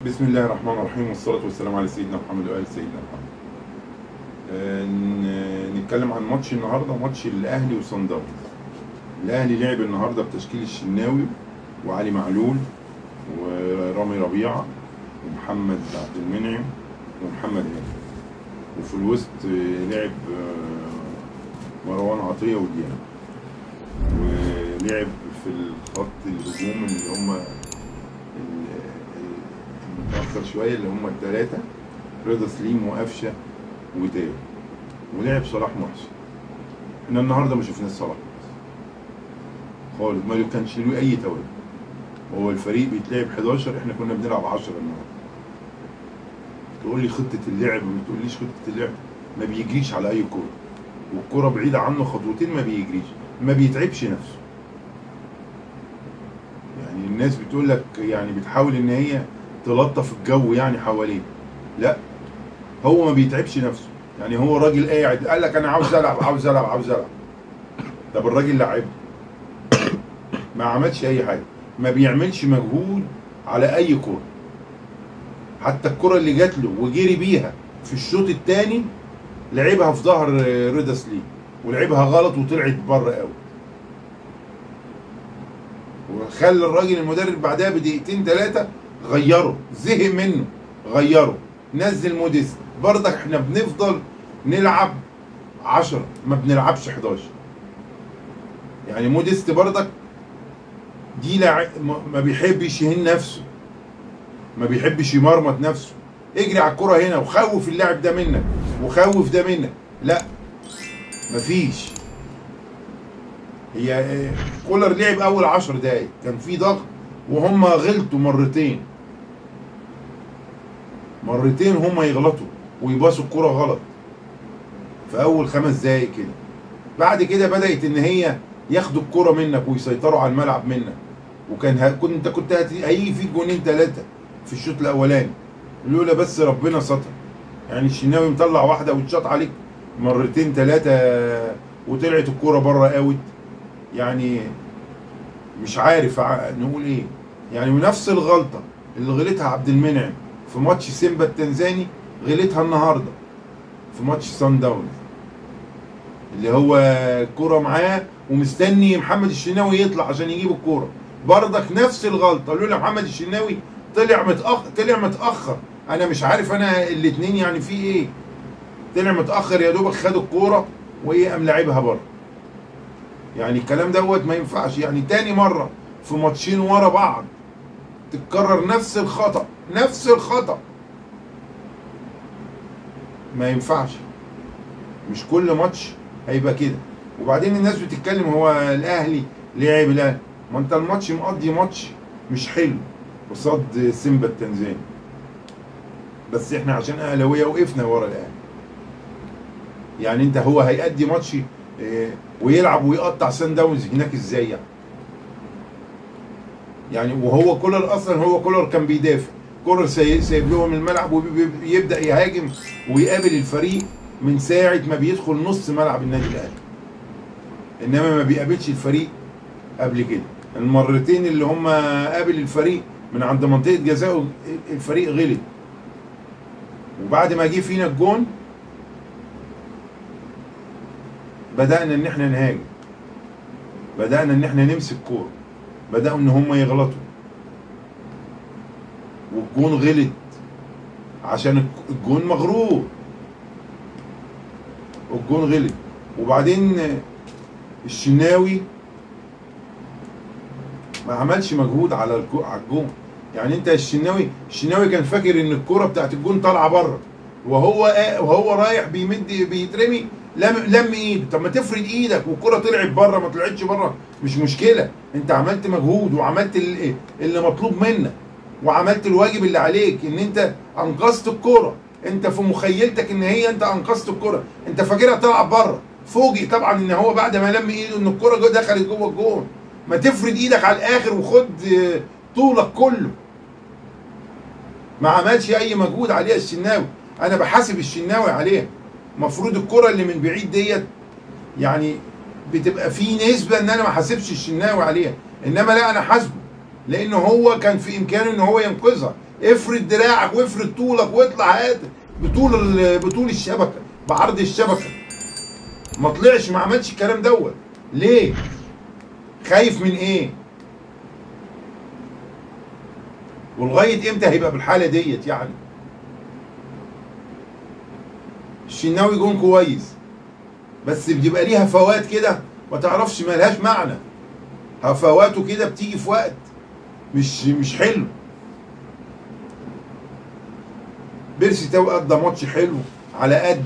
بسم الله الرحمن الرحيم والصلاة والسلام على سيدنا محمد وآل سيدنا محمد. نتكلم عن ماتش النهارده، ماتش الأهلي وصن داونز. الأهلي لعب النهارده بتشكيل الشناوي وعلي معلول ورامي ربيعة ومحمد عبد المنعم ومحمد هاني، وفي الوسط لعب مروان عطية وديان، ولعب في الخط الهجوم اللي هم متأخر شوية اللي هم الثلاثة رضا سليم وقفشة وتاو، ولعب صلاح محسن. احنا النهارده ما شفناش صلاح محسن خالص، ما كانش له أي توازن. هو الفريق بيتلعب 11، احنا كنا بنلعب 10 النهارده. تقول لي خطة اللعب وما تقوليش خطة اللعب، ما بيجريش على أي كورة، والكورة بعيدة عنه خطوتين ما بيجريش، ما بيتعبش نفسه. يعني الناس بتقول لك يعني بتحاول إن هي تلطف الجو يعني حواليه، لا هو ما بيتعبش نفسه. يعني هو راجل قاعد قال لك انا عاوز العب عاوز العب عاوز العب. طب الراجل لعبه، ما عملش اي حاجه، ما بيعملش مجهود على اي كوره. حتى الكوره اللي جات له وجري بيها في الشوط الثاني لعبها في ظهر رضا سليم، ولعبها غلط وطلعت بره قوي، وخلى الراجل المدرب بعدها بدقيقتين ثلاثه غيره، زهق منه غيره، نزل موديست. برضك احنا بنفضل نلعب 10، ما بنلعبش 11. يعني موديست برضك دي ما بيحبش يهين نفسه، ما بيحبش يمرمط نفسه. اجري على الكرة هنا وخوف اللاعب ده منك وخوف ده منك، لا مفيش. هي كولر لعب اول 10 دقايق كان في ضغط، وهم غلطوا مرتين هم يغلطوا ويباصوا الكرة غلط في اول 5 دقايق كده. بعد كده بدأت ان هي ياخدوا الكرة منك ويسيطروا على الملعب منك، وكان كنت هيجي فيك جونين 3 في الشوط الاولاني لولا بس ربنا ستر. يعني الشناوي مطلع واحدة واتشاط عليك مرتين 3 وطلعت الكرة بره اوت. يعني مش عارف نقول ايه. يعني ونفس الغلطة اللي غلطها عبد المنعم في ماتش سيمبا التنزاني غلطها النهارده في ماتش صن داونز، اللي هو الكرة معاه ومستني محمد الشناوي يطلع عشان يجيب الكرة. برضك نفس الغلطة لولا محمد الشناوي طلع متأخر. انا مش عارف انا الاتنين يعني في ايه. طلع متأخر يا دوبك خد الكرة وايه قام لاعبها بره. يعني الكلام دوت ما ينفعش. يعني تاني مرة في ماتشين ورا بعض تتكرر نفس الخطأ، ما ينفعش. مش كل ماتش هيبقى كده. وبعدين الناس بتتكلم هو الاهلي لعب، لا ما انت الماتش مقضي ماتش مش حلو قصاد سيمبا التنزاني، بس احنا عشان اهلاويه وقفنا ورا الاهلي. يعني انت هو هيأدي ماتش ويلعب ويقطع سان داونز هناك ازاي يعني وهو كولر اصلا كان بيدافع. كولر سايب لهم الملعب وبيبدأ يهاجم ويقابل الفريق من ساعة ما بيدخل نص ملعب النادي الاهلي، انما ما بيقابلش الفريق قبل كده. المرتين اللي هم قابل الفريق من عند منطقة جزاء الفريق غلط، وبعد ما جه فينا الجون بدأنا ان احنا نهاجم، بدأنا ان احنا نمسك كورة، بدأوا ان هم يغلطوا والجون غلط عشان الجون مغرور، والجون غلط. وبعدين الشناوي ما عملش مجهود على الجون. يعني انت الشناوي كان فاكر ان الكرة بتاعت الجون طالعه بره، وهو رايح بيترمي لم ايده. طب ما تفرد ايدك والكرة طلعت بره ما طلعتش بره مش مشكله. انت عملت مجهود وعملت اللي مطلوب منك وعملت الواجب اللي عليك، ان انت انقذت الكرة. انت في مخيلتك ان انت انقذت الكرة، انت فاكرها طلعت بره. فوجئ طبعا ان هو بعد ما لم ايده ان الكرة دخلت جوه الجون. ما تفرد ايدك على الاخر وخد طولك كله. ما عملش اي مجهود عليها الشناوي. انا بحاسب الشناوي عليها. المفروض الكرة اللي من بعيد ديت يعني بتبقى في نسبة ان انا ما حاسبش الشناوي عليها، انما لا انا حاسبه، لانه هو كان في امكانه ان هو ينقذها. افرد دراعك وافرد طولك واطلع هات بطول الشبكه، بعرض الشبكه. ما طلعش، ما عملش الكلام دوت. ليه؟ خايف من ايه؟ ولغايه امتى هيبقى بالحاله ديت يعني؟ الشناوي جون كويس، بس بيبقى ليها فوات كده ما تعرفش، مالهاش معنى. هفواته كده بتيجي في وقت مش حلو. بيرسي تاو قدم ماتش حلو على قد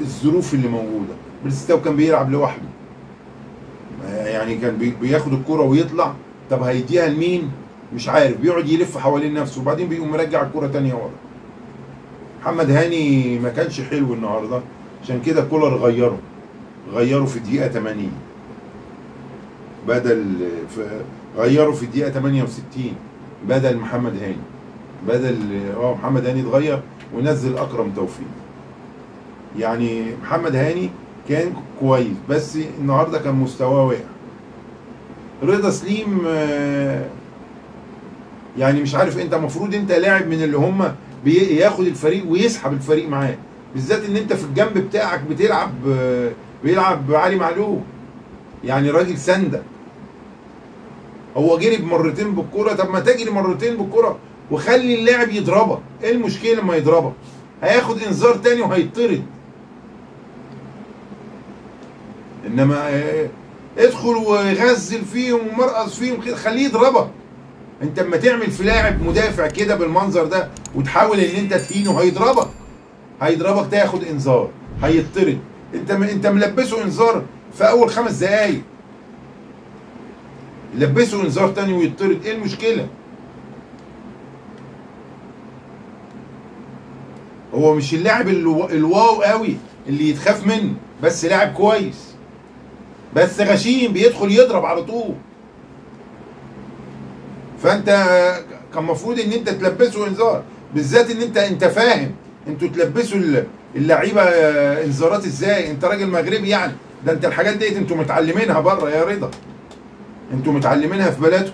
الظروف اللي موجوده. بيرسي تاو كان بيلعب لوحده، يعني كان بياخد الكرة ويطلع. طب هيديها لمين؟ مش عارف، بيقعد يلف حوالين نفسه وبعدين بيقوم مرجع الكرة تانية ورا. محمد هاني ما كانش حلو النهارده، عشان كده كولر غيره في الدقيقة 80 بدل غيره في الدقيقة 68 بدل محمد هاني. محمد هاني اتغير ونزل أكرم توفيق. يعني محمد هاني كان كويس بس النهارده كان مستواه واقع. رضا سليم يعني مش عارف، انت المفروض انت لاعب من اللي هم بياخد الفريق ويسحب الفريق معاه، بالذات ان انت في الجنب بتاعك بيلعب علي معلول، يعني راجل سندة. هو جري مرتين بالكرة، طب ما تجري مرتين بالكرة وخلي اللاعب يضربك. ايه المشكلة لما يضربك؟ هياخد انذار تاني وهيطرد. انما ادخل وغزل فيهم ومرقص فيهم كده، خليه يضربك. انت اما تعمل في لاعب مدافع كده بالمنظر ده وتحاول ان انت تهينه، هيضربك تاخد انذار، هيطرد. انت ملبسه انذار في اول 5 دقايق، لبسه انذار تاني ويطرد. ايه المشكله؟ هو مش اللاعب الواو قوي اللي يتخاف منه، بس لاعب كويس، بس غشيم بيدخل يضرب على طول. فانت كان المفروض ان انت تلبسه انذار، بالذات ان انت فاهم انتوا تلبسوا اللعيبه انذارات ازاي. انت راجل مغربي يعني، ده انت الحاجات ديت انتوا متعلمينها بره يا رضا، انتوا متعلمينها في بلدكم.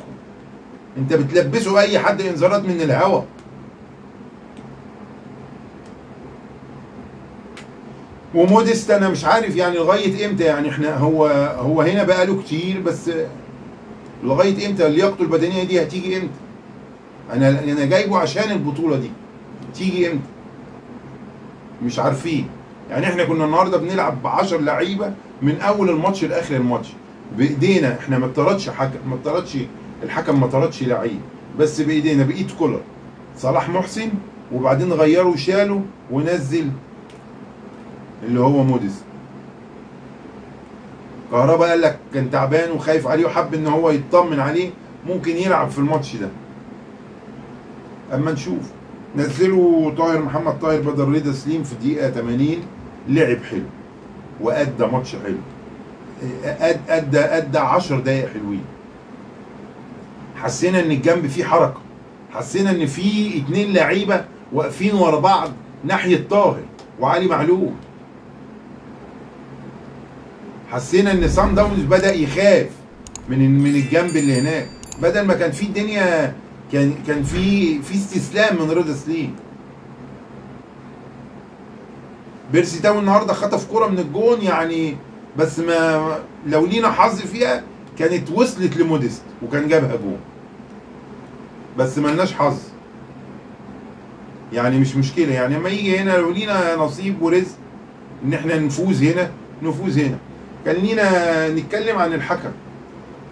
انت بتلبسوا اي حد انذارات من الهوا. وموديست انا مش عارف يعني لغايه امتى، يعني احنا هو هنا بقاله كتير، بس لغايه امتى اللياقته البدنيه دي هتيجي امتى؟ انا جايبه عشان البطوله دي، تيجي امتى؟ مش عارفين. يعني احنا كنا النهارده بنلعب ب10 لعيبه من اول الماتش لاخر الماتش بايدينا. احنا ما طردش الحكم ما طردش لعيب، بس بايدينا، بايد كولر. صلاح محسن، وبعدين غيره وشاله ونزل اللي هو موديست. كهربا قال لك كان تعبان وخايف عليه وحب ان هو يطمن عليه، ممكن يلعب في الماتش ده اما نشوف. نزلوا محمد طاهر بدل رضا سليم في الدقيقة 80. لعب حلو وأدى ماتش حلو، أدى 10 دقايق حلوين. حسينا إن الجنب فيه حركة، حسينا إن في 2 لعيبة واقفين ورا بعض ناحية طاهر وعلي معلول. حسينا إن صن داونز بدأ يخاف من الجنب اللي هناك، بدل ما كان في الدنيا كان في استسلام من رضا سليم. بيرسي تاو النهارده خطف كرة من الجون يعني، بس ما لو لينا حظ فيها كانت وصلت لموديست وكان جابها جون، بس ملناش حظ. يعني مش مشكلة، يعني اما يجي هنا لو لينا نصيب ورزق ان احنا نفوز هنا نفوز هنا. كان لينا نتكلم عن الحكم.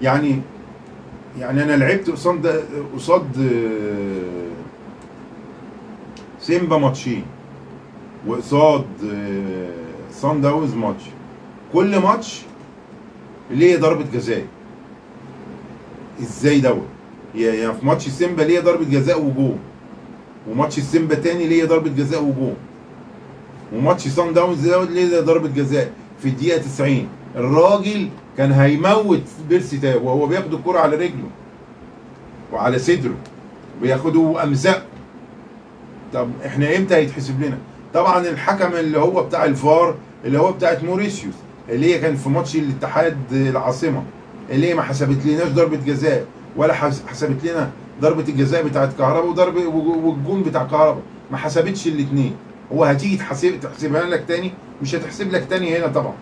يعني انا لعبت قصاد سيمبا ماتشين، وقصاد صن داونز ماتش. كل ماتش ليه ضربة جزاء. ازاي دوت؟ يعني في ماتش سيمبا ليه ضربة جزاء وجون، وماتش سيمبا تاني ليه ضربة جزاء وجون، وماتش صن داونز دوت ليه ضربة جزاء في الدقيقة 90. الراجل كان هيموت بيرسي تاو وهو بياخد الكرة على رجله وعلى صدره، بياخده وامزقه. طب احنا امتى هيتحسب لنا؟ طبعا الحكم اللي هو بتاع الفار اللي هو بتاعت موريسيوس، اللي هي كان في ماتش الاتحاد العاصمه، اللي هي ما حسبت لناش ضربه جزاء ولا حسبت لنا ضربه الجزاء بتاعت كهربا والجون بتاع كهربا، ما حسبتش الاثنين. هو هتيجي تحسبها لك تاني؟ مش هتحسب لك تاني هنا طبعا.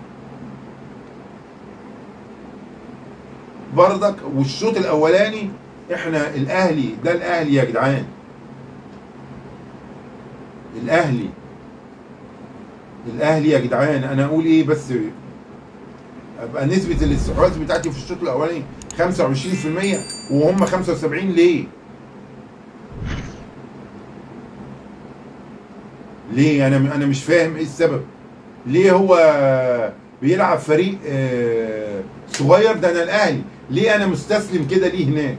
بردك والشوط الاولاني احنا الاهلي ده، الاهلي يا جدعان، الاهلي يا جدعان. انا اقول ايه بس؟ ابقى نسبه الاستحواذ بتاعتي في الشوط الاولاني 25% وهم 75 ليه؟ ليه؟ انا مش فاهم ايه السبب. ليه هو بيلعب فريق صغير؟ ده انا الاهلي، ليه انا مستسلم كده ليه هناك؟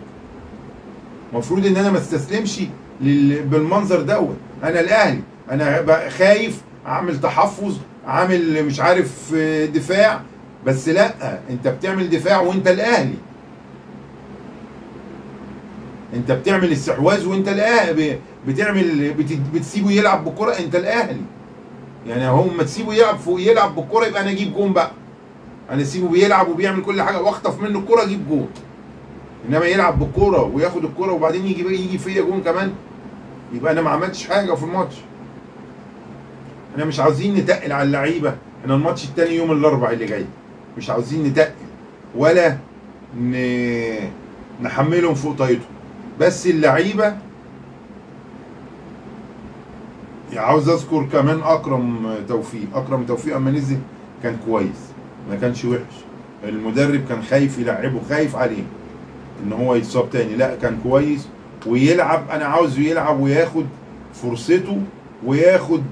المفروض ان انا ما استسلمش بالمنظر دوت. انا الاهلي، انا خايف اعمل تحفظ، عامل مش عارف دفاع، بس لا، انت بتعمل دفاع وانت الاهلي، انت بتعمل استحواذ وانت الاهلي، بتسيبه يلعب بالكرة، انت الاهلي. يعني هو ما تسيبه يلعب بالكرة يبقى انا اجيب جون بقى. انا اسيبه بيلعب وبيعمل كل حاجه واخطف منه الكرة اجيب جون. انما يلعب بالكرة وياخد الكرة وبعدين يجي فيا جون كمان، يبقى انا ما عملتش حاجه في الماتش. احنا مش عاوزين نتقل على اللعيبه. احنا الماتش التاني يوم الاربعاء اللي جاي، مش عاوزين نتقل ولا نحملهم فوق طايتهم. بس اللعيبه، عاوز اذكر كمان اكرم توفيق اما نزل كان كويس، ما كانش وحش. المدرب كان خايف يلعبه، خايف عليه ان هو يتصاب تاني، لا كان كويس ويلعب. انا عاوزه يلعب وياخد فرصته وياخد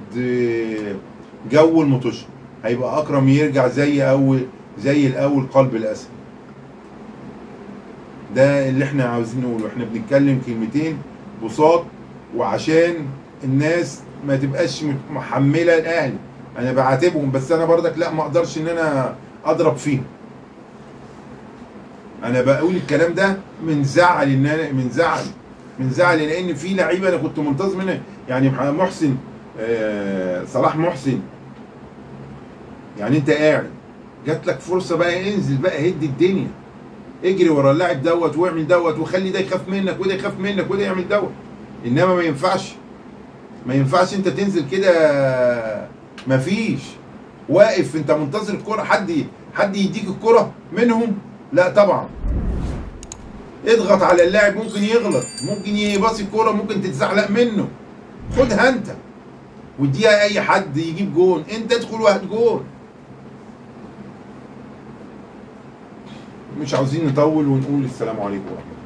جو المطوشه. هيبقى اكرم يرجع زي الاول قلب الاسد. ده اللي احنا عاوزين نقوله. احنا بنتكلم كلمتين بساط وعشان الناس ما تبقاش محمله الاهلي. انا بعاتبهم بس انا برضك لا، ما اقدرش ان انا اضرب فيهم. انا بقول الكلام ده من زعل لان في لعيبه انا كنت منتظر منها. يعني محسن، صلاح محسن، يعني انت قاعد جات لك فرصه بقى، انزل بقى، هد الدنيا، اجري ورا اللاعب دوت واعمل دوت وخلي ده يخاف منك وده يخاف منك وده يعمل دوت. انما ما ينفعش انت تنزل كده، مفيش واقف انت منتظر الكرة، حد يديك الكرة منهم؟ لا طبعا. اضغط على اللاعب، ممكن يغلط، ممكن يباصي الكرة، ممكن تتزحلق منه، خدها انت واديها اي حد يجيب جون، انت ادخل وهات جون. مش عاوزين نطول ونقول السلام عليكم ورحمة الله.